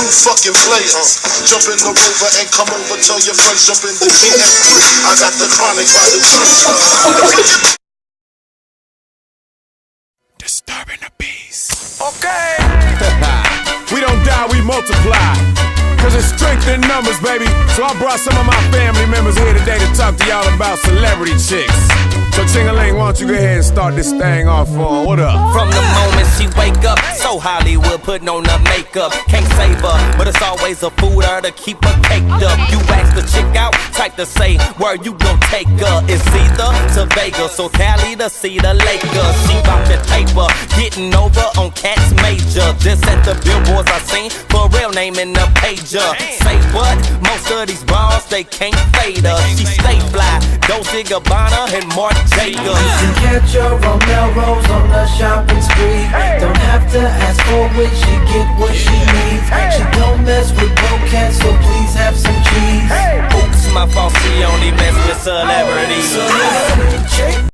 true fucking players. Jump in the Rover and come over. Tell your friends jump in the GS3. I got the chronic by the truth. Disturbing the peace. Okay. We don't die, we multiply. Cause it's strength in numbers, baby. So I brought some of my family members here today to talk to y'all about celebrity chicks. So Ching-a-ling, why don't you go ahead and start this thing off for 'em? What up? From the moment she wake up, so Hollywood putting on her makeup. Can't save her, but it's always a food her to keep her caked up. You ask the chick out, type to say where you gon' take her. It's either to Vegas or Cali to see the Lakers. She bout the paper, getting over on Cats Major. Just at the billboards I seen, for real name in the pager. Say what? Most of these bras, they can't fade her. She stay fly, Dolce Gabbana and Marc Jacobs. You can catch her on Melrose on the shopping spree. Don't have to ask for it, she get what she needs. She don't mess with broke cats, so please have some cheese. Oops, my fault, she only mess with celebrities. Celebrity chick.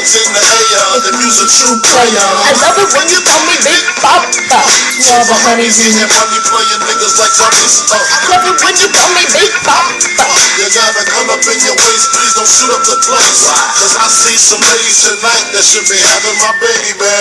In the air, the music true player. I love it when you call me Big Papa. 12 honeys in your money playing niggas like dummies. I love it when you call me Big Papa. You gotta come up in your waist, please don't shoot up the place. Cause I see some ladies tonight that should be having my baby.